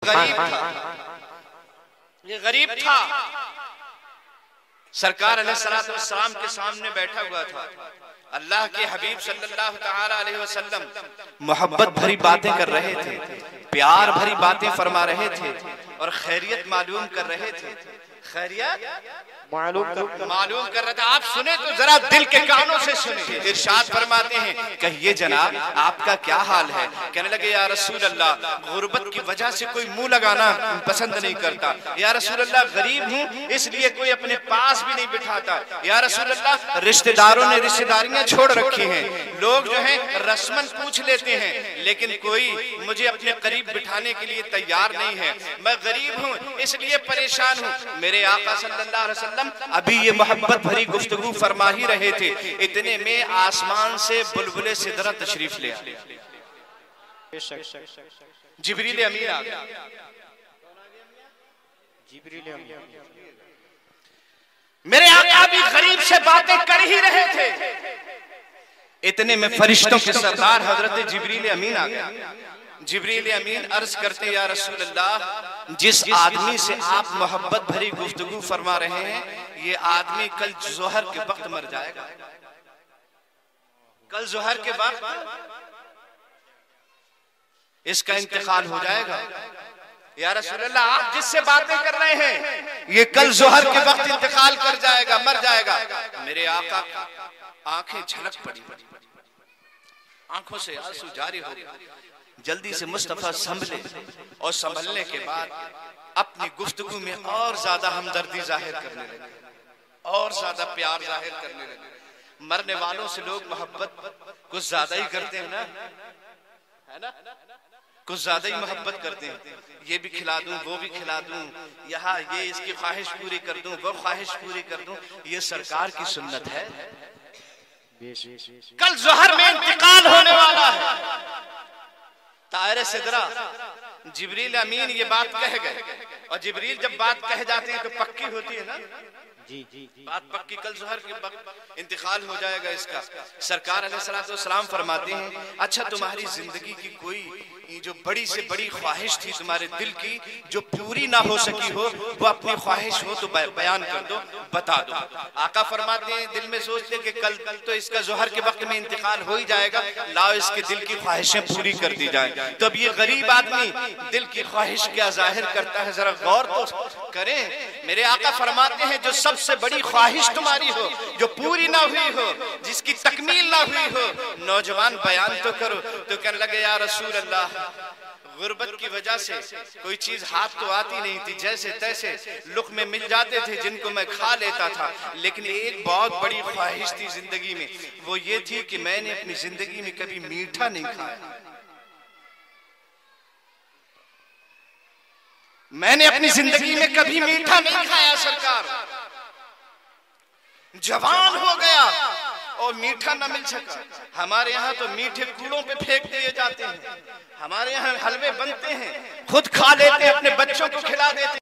गरीब था, ये गरीब था। सरकार अलैहिस्सलाम के सामने बैठा हुआ था। अल्लाह के हबीब सल्लल्लाहु तआला अलैहि वसल्लम मोहब्बत भरी बातें कर रहे थे, प्यार भरी बातें फरमा रहे थे और खैरियत मालूम कर रहे थे। खैरियत मालूम कर रहे थे। आप सुने तो जरा दिल के कानों से सुने। इरशाद फरमाते हैं, कहिए जनाब आपका क्या हाल है? कहने लगे, या रसूल अल्लाह, गुर्बत की वजह से कोई मुंह लगाना पसंद नहीं करता। या रसूल अल्लाह, गरीब हूँ इसलिए कोई अपने पास भी नहीं बिठाता। या रसूल अल्लाह, रिश्तेदारों ने रिश्तेदारियां छोड़ रखी हैं, लोग जो हैं रस्मन पूछ लेते हैं, लेकिन कोई मुझे अपने करीब बिठाने के लिए तैयार नहीं है। मैं गरीब हूँ इसलिए परेशान हूँ। मेरे आका सल्लल्लाहु अलैहि वसल्लम अभी ये मोहब्बत भरी गुफ्तगू फरमा ही रहे थे, इतने में आसमान से बुलबुले सिदरा तशरीफ ले आए। जिब्रील अमीन आ गया। मेरे आका भी गरीब से बातें कर ही रहे थे, इतने में फरिश्तों के सरदार हजरत जिब्रील अमीन आ गया। जिब्रील अमीन अर्ज करते, या रसूल अल्लाह, जिस आदमी से आप मोहब्बत भरी गुफ्तगू फरमा रहे हैं, ये आदमी कल जोहर के वक्त मर जाएगा। कल जोहर के वक्त इसका इंतकाल हो जाएगा। या रसूल अल्लाह, आप जिससे बातें कर रहे हैं ये कल जोहर के वक्त इंतकाल कर जाएगा, मर जाएगा। मेरे आका आंखें झलक पड़ी, आंखों से आंसू जारी हो गए। जल्दी से मुस्तफा संभले और संभलने के बाद अपनी गुफ्तगू में और ज्यादा हमदर्दी जाहिर करने लगे, और ज्यादा प्यार जाहिर करने लगे। मरने वालों से लोग मोहब्बत कुछ ज्यादा ही करते हैं ना, है ना, कुछ ज्यादा ही मोहब्बत करते हैं। ये भी खिला दूं, वो भी खिला दूं, यहाँ ये इसकी ख्वाहिश पूरी कर दूं, वो ख्वाहिश पूरी कर दूं। ये सरकार की सुन्नत है। कल जोहर में इंतकाल होने वाला है। तारे सिदरा जिब्रील अमीन ये बात कह गए, और जिब्रील जब बात कह जाते हैं तो पक्की होती है ना, बात पक्की, कल जोहर के वक्त इंतकाल हो जाएगा इसका। सरकार अलैहिस्सलाम फरमाते हैं, अच्छा तुम्हारी जिंदगी की कोई जो बड़ी से बड़ी ख्वाहिश थी तुम्हारे दिल की, जो पूरी ना हो सकी हो, वो अपनी ख्वाहिश हो तो बयान कर दो, बता दो। आका फरमाते हैं, दिल में सोचते कि कल तो इसका जोहर के वक्त में इंतकाल हो ही जाएगा, लाओ इसके दिल की ख्वाहिशें पूरी कर दी जाए। तो अब ये गरीब आदमी दिल की ख्वाहिश क्या जाहिर करता है, जरा गौर तो करें। मेरे आका फरमाते हैं, जो सबसे बड़ी ख्वाहिश तुम्हारी हो, जो पूरी ना हुई हो, जिसकी तकमील ना हुई हो, नौजवान बयान तो करो। तो कहने लगे, या रसूल अल्लाह, गुर्बत की वजह से कोई चीज हाथ तो आती नहीं थी, जैसे तैसे लुक़्मे मिल जाते थे जिनको मैं खा लेता था, लेकिन एक बहुत बड़ी ख्वाहिश थी जिंदगी में, वो ये थी कि मैंने अपनी जिंदगी में कभी मीठा नहीं खाया। मैंने अपनी जिंदगी में कभी मीठा नहीं खाया। सरकार जवान हो गया और मीठा न मिल सका। हमारे यहाँ तो मीठे कूड़ों पे फेंक दिए जाते हैं, हमारे यहाँ हलवे बनते हैं, खुद खा लेते हैं, अपने बच्चों को खिला देते हैं।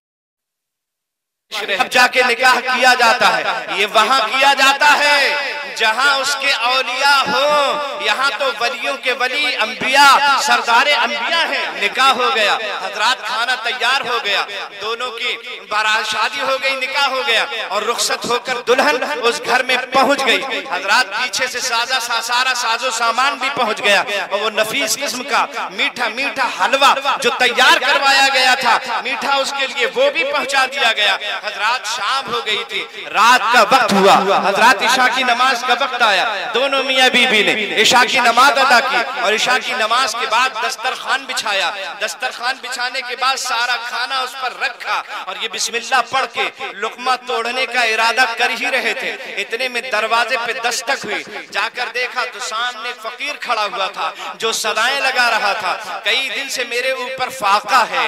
अब जाके निकाह किया जाता है, ये वहां किया जाता है जहां उसके औलिया हो। यहाँ तो वलियों के वली अंबिया, सरदारे अंबिया हैं। निकाह हो गया, हजरात खाना तैयार हो गया, दोनों की बारात शादी हो गई, निकाह हो गया, और रुखसत होकर दुल्हन उस घर में पहुंच गई। हजरात पीछे से सारा साजो सामान भी पहुंच गया, और वो नफीस किस्म का मीठा मीठा हलवा जो तैयार करवाया गया था, मीठा उसके लिए, वो भी पहुंचा दिया गया। हजरात शाम हो गई थी, रात का वक्त हुआ, हजरात इशा की नमाज का वक्त आया। दोनों मियाँ बीबी ने इशा की नमाज अदा की, और इशा की नमाज के बाद दस्तरखान बिछाया। दस्तरखान बिछाने के बाद सारा खाना उस पर रखा, और ये बिस्मिल्लाह पढ़ के लुकमा तोड़ने का इरादा कर ही रहे थे। इतने में दरवाजे पे दस्तक हुई, जाकर देखा तो सामने एक फकीर खड़ा हुआ था जो सदाएं लगा रहा था, कई दिन से मेरे ऊपर फाका है,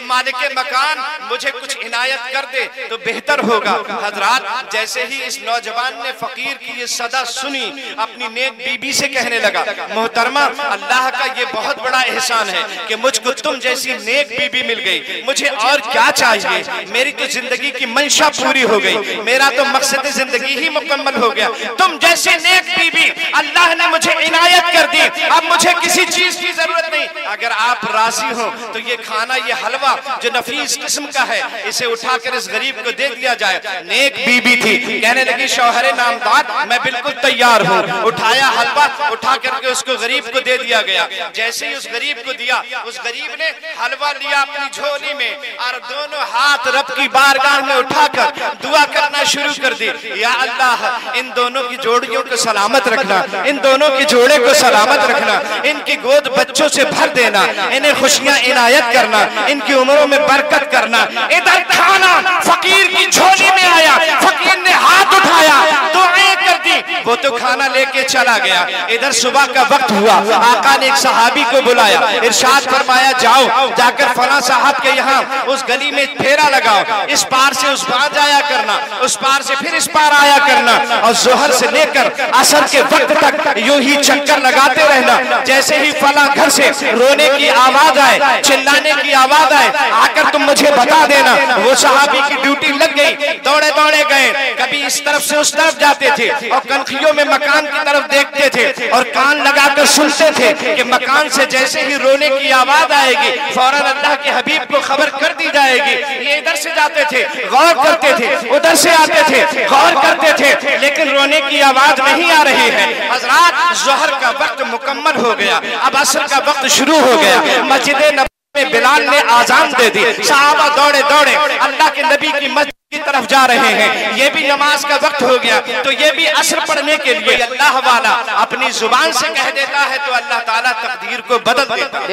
मालिक मकान मुझे कुछ इनायत कर दे तो बेहतर होगा। हजरात, जैसे ही इस नौजवान ने फकीर की ये सदा सुनी, अपनी नेक बीबी से कहने लगा, मोहतरमा, अल्लाह का ये बहुत बड़ा एहसान है कि मुझको तुम जैसी नेक बीबी मिल गई। मुझे और क्या चाहिए? मेरी तो जिंदगी की मंशा पूरी हो गई, मेरा तो मकसद जिंदगी ही मुकम्मल हो गया। तुम जैसी नेक बीबी अल्लाह ने मुझे इनायत कर दी, अब मुझे किसी चीज की जरूरत नहीं। अगर आप राजी हो तो ये खाना, ये हलवा जो नफीस किस्म का है, इसे उठाकर इस गरीब को दे दिया जाए। नेक बीबी थी, कहने लगी, शौहरे नामदाद, मैं बिल्कुल तैयार हूँ। उठाया हलवा, उठा करके उसको गरीब को दे दिया गया। जैसे ही उस गरीब को दिया, उस गरीब ने हलवा लिया अपनी झोली में और दोनों हाथ रब की बारगाह में उठाकर दुआ करना शुरू कर दी। या अल्लाह, इन दोनों की जोड़ियों को सलामत रखना, इन दोनों के जोड़े को सलामत रखना, इनकी गोद बच्चों से भर देना, इन्हें खुशियां इनायत करना, इनकी उम्रों में बरकत करना। इधर खाना फकीर की झोली में आया, फकीर ने हाथ उठाया, दुआएं कर दी, वो तो खाना लेके चला गया। इधर सुबह का वक्त हुआ, आका ने एक सहाबी को बुलाया, इरशाद फरमाया, जाओ जाकर फला साहब के यहाँ उस गली में फेरा लगाओ, इस पार से उस पार जाया करना, उस पार से फिर इस पार आया करना, और जोहर से लेकर असर के वक्त तक यूं ही चक्कर लगाते रहना। जैसे ही फला घर से रोने की आवाज आए, चिल्लाने की आवाज आए, आकर तुम मुझे बता देना। वो सहाबी की ड्यूटी लग गई, दौड़े दौड़े गए, कभी इस तरफ से उस तरफ जाते थे और कनखियों में मकान की तरफ देखते थे और कान लगाकर सुनते थे कि मकान से जैसे ही रोने की आवाज आएगी, फौरन अल्लाह के हबीब को खबर कर दी जाएगी। ये इधर से जाते थे, गौर करते थे, उधर से आते थे, गौर करते थे, लेकिन रोने की आवाज नहीं आ रही है। हजरात, जोहर का वक्त मुकम्मल हो गया, अब असर का वक्त शुरू हो गया। मस्जिद नबवी में बिलाल ने आजान दे दी, सहाबा दौड़े दौड़े अल्लाह के नबी की मस्जिद की तरफ जा रहे हैं। ये भी नमाज का वक्त हो गया, तो ये भी असर पढ़ने के लिए अल्लाह वाला अपनी जुबान से कह देता है तो अल्लाह ताला तकदीर को बदल देता है।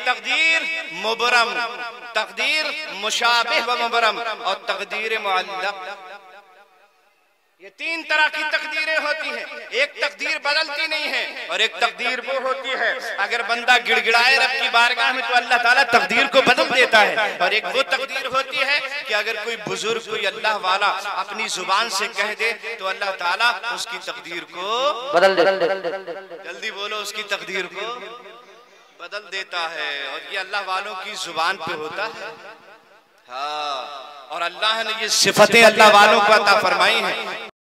तकदीर मुबरम, तकदीर मुशाबिह व मुबरम और तकदीर मुअल्लक, ये तीन तरह की तकदीरें होती हैं। एक तकदीर बदलती नहीं है और एक तकदीर वो होती है, अगर बंदा गिड़गिड़ाए रब की बारगाह में तो अल्लाह ताला तकदीर को बदल देता है। और एक वो तकदीर होती है कि अगर कोई बुजुर्ग, कोई अल्लाह वाला अपनी जुबान से कह दे तो अल्लाह ताला उसकी तकदीर को बदल देता। जल्दी बोलो, उसकी तकदीर को बदल देता है। और ये अल्लाह वालों की जुबान पे होता है। हाँ, और अल्लाह ने ये सिफतें अल्लाह वालों को अता फरमाई हैं